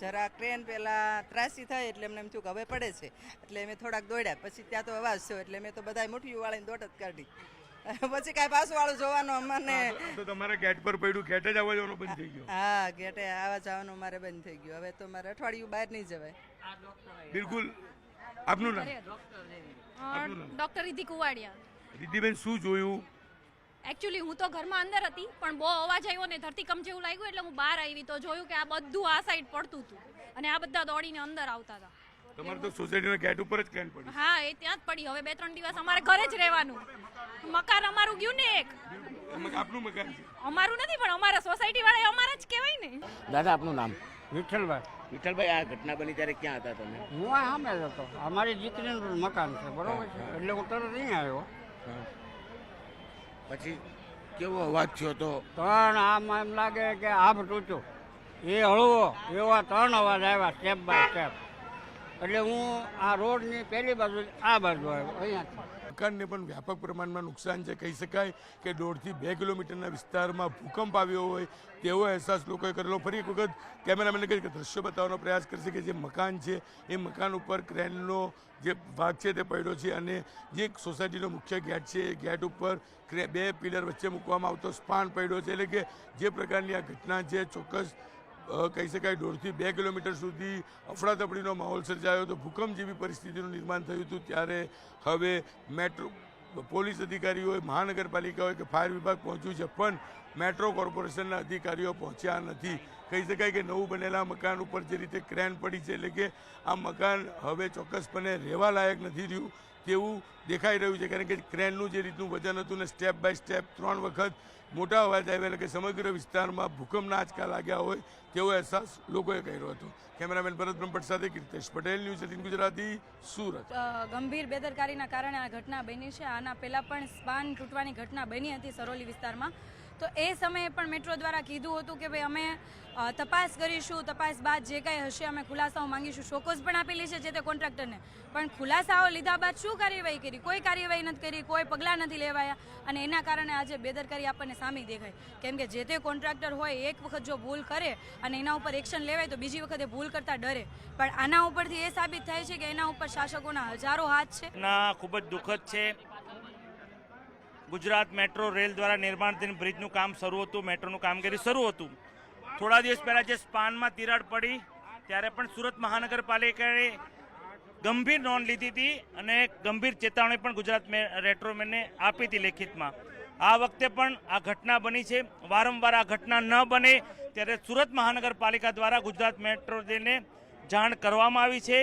જરા ક્રેન પહેલાં ત્રાસી થઈ એટલે એમને એમ થયું કે હવે પડે છે, એટલે અમે થોડાક દોડ્યા. પછી ત્યાં તો અવાજ થયો એટલે મેં તો બધા મુઠ્ઠીઓ વાળીને દોટ જ કાઢી. પછી કાંઈ પાછું વાળું જોવાનું અમને. તો તમારા ગેટ પર પડ્યું, ગેટ જ આવવા જવાનું બંધ થઈ ગયું? હા, ગેટે આવવા જવાનું મારે બંધ થઈ ગયું. હવે તો મારે અઠવાડિયું બહાર નહીં જવાય. બિલકુલ. આપનું નામ? ડોક્ટર રિધિ કુવાડિયા. રિધિબેન, શું જોયું? એકચ્યુઅલી હું તો ઘરમાં અંદર હતી, પણ બહુ અવાજ આવ્યો ને ધરતીકંપ જેવું લાગ્યું એટલે હું બહાર આવી તો જોયું કે આ બધું આ સાઈડ પડતું હતું અને આ બધા દોડીને અંદર આવતા હતા. તમારે તો સોસાયટીના ગેટ ઉપર જ ક્રેન પડી? હા, એ ત્યાં જ પડી. હવે 2-3 દિવસ અમારે ઘરે જ રહેવાનું. મકાન અમારું ગયું ને એક. આપનું મકાન છે? અમારું નથી, પણ અમારા સોસાયટી વાળા અમારા જ કહેવાય ને. દાદા, આપનું નામ? વિઠ્ઠલભાઈ. વિઠ્ઠલભાઈ, આ ઘટના બની ત્યારે ક્યાં હતા તમે? હું આ સામે જ હતો. અમારી દીકરીનું મકાન છે, બરોબર છે, એટલે હું તરત અહીં આવ્યો. પછી કેવો અવાજ થયો તો? ત્રણ આમ એમ લાગે કે આભ તૂટ્યો, એ હળવો એવા 3 અવાજ આવ્યા, સ્ટેપ બાય સ્ટેપ. એટલે હું આ રોડની પહેલી બાજુ આ બાજુ આવ્યો અહીંયાથી. મકાનને પણ વ્યાપક પ્રમાણમાં નુકસાન છે. કહી શકાય કે 1.5 થી 2 કિલોમીટરના વિસ્તારમાં ભૂકંપ આવ્યો હોય તેવો અહેસાસ લોકોએ કરેલો. ફરી એક વખત કેમેરામેનને કહી કે દ્રશ્યો બતાવવાનો પ્રયાસ કરશે કે જે મકાન છે એ મકાન ઉપર ક્રેનનો જે ભાગ છે તે પડ્યો છે અને જે સોસાયટીનો મુખ્ય ગેટ છે એ ગેટ ઉપર 2 પિલર વચ્ચે મૂકવામાં આવતો સ્પાન પડ્યો છે. એટલે કે જે પ્રકારની આ ઘટના છે ચોક્કસ કહી શકાય 1.5 થી 2 કિલોમીટર સુધી અફડાતફડીનો માહોલ સર્જાયો હતો. ભૂકંપ જેવી પરિસ્થિતિનું નિર્માણ થયું હતું. ત્યારે હવે મેટ્રો પોલીસ અધિકારીઓએ, મહાનગરપાલિકા હોય કે ફાયર વિભાગ પહોંચ્યું છે, પણ મેટ્રો કોર્પોરેશનના અધિકારીઓ પહોંચ્યા નથી. કહી શકાય કે નવું બનેલા મકાન ઉપર જે રીતે ક્રેન પડી છે, એટલે કે આ મકાન હવે ચોક્કસપણે રહેવા લાયક નથી રહ્યું તેવું દેખાઈ રહ્યું છે. કારણ કે ક્રેનનું જે રીતનું વજન હતું ને સ્ટેપ બાય સ્ટેપ 3 વખત મોટા અવાજ આવ્યા, એટલે કે સમગ્ર વિસ્તારમાં ભૂકંપના આંચકા લાગ્યા હોય તેવો અહેસાસ લોકોએ કર્યો હતો. કેમેરામેન ભરત બ્રહ્મભટ્ટ સાથે કીર્તેશ પટેલ, ન્યૂઝ 18 ગુજરાતી, સુરત. ગંભીર બેદરકારીના કારણે આ ઘટના બની છે. આના પહેલાં પણ સ્પાન તૂટવાની ઘટના બની હતી સરોલી વિસ્તારમાં. તો એ સમયે પણ મેટ્રો દ્વારા કીધું હતું કે ભાઈ અમે તપાસ કરીશું, તપાસ બાદ જે કાંઈ હશે અમે ખુલાસાઓ માંગીશું. શોકોઝ પણ આપેલી છે જે તે કોન્ટ્રાક્ટરને, પણ ખુલાસાઓ લીધા બાદ શું કાર્યવાહી કરી? કોઈ કાર્યવાહી નથી કરી, કોઈ પગલાં નથી લેવાયા અને એના કારણે આજે બેદરકારી આપણને સામે દેખાય. કેમ કે જે તે કોન્ટ્રાક્ટર હોય એક વખત જો ભૂલ કરે અને એના ઉપર એક્શન લેવાય તો બીજી વખતે ભૂલ કરતા ડરે, પણ આના ઉપરથી એ સાબિત થાય છે કે એના ઉપર શાસકોના હજારો હાથ છે. ખૂબ જ દુઃખદ છે. ગુજરાત મેટ્રો રેલ દ્વારા નિર્માણધીન બ્રિજનું કામ શરૂ હતું, મેટ્રોનું કામગીરી શરૂ હતું. થોડા દિવસ પહેલાં જે સ્પાનમાં તિરાડ પડી ત્યારે પણ સુરત મહાનગરપાલિકાએ ગંભીર નોંધ લીધી હતી અને ગંભીર ચેતવણી પણ ગુજરાત મેટ્રોમેનને આપી હતી લેખિતમાં. આ વખતે પણ આ ઘટના બની છે. વારંવાર આ ઘટના ન બને ત્યારે સુરત મહાનગરપાલિકા દ્વારા ગુજરાત મેટ્રો રેલને જાણ કરવામાં આવી છે.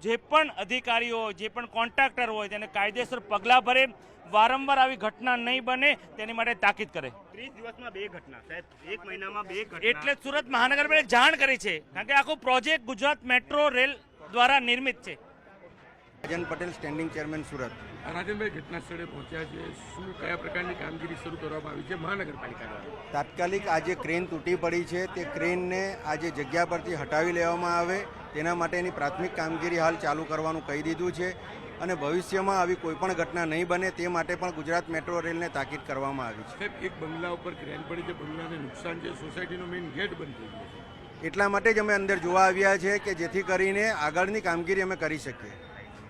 જે પણ અધિકારીઓ, જે પણ કોન્ટ્રાક્ટર હોય તેને કાયદેસર પગલાં ભરે, વારંવાર આવી ઘટના નહીં બને તેની માટે તાકીદ કરે. 30 દિવસમાં 2 ઘટના, સાહેબ 1 મહિનામાં 2 ઘટના. એટલે સુરત મહાનગરપાલિકાએ જાણ કરી છે, કારણ કે આખો પ્રોજેક્ટ ગુજરાત મેટ્રો રેલ દ્વારા નિર્મિત છે. રાજન પટેલ, સ્ટેન્ડિંગ ચેરમેન, સુરત. રાજનભાઈ, ઘટના સ્થળે પહોંચ્યા છે, શું કયા પ્રકારની કામગીરી શરૂ કરવામાં આવી છે મહાનગરપાલિકા દ્વારા? તાત્કાલિક આ જે ક્રેન તૂટી પડી છે તે ક્રેનને આ જે જગ્યા પરથી હટાવી લેવામાં આવે તેના માટેની પ્રાથમિક કામગીરી હાલ ચાલુ કરવાનું કહી દીધું છે અને ભવિષ્યમાં આવી કોઈપણ ઘટના નહીં બને તે માટે પણ ગુજરાત મેટ્રો રેલને તાકીદ કરવામાં આવી છે. એક બંગલા ઉપર ક્રેન પડી છે, બંગલાને નુકસાન છે, સોસાયટીનો મેઇન ગેટ બંધ થઈ ગયો છે. એટલા માટે જ અમે અંદર જોવા આવ્યા છે કે જેથી કરીને આગળની કામગીરી અમે કરી શકીએ.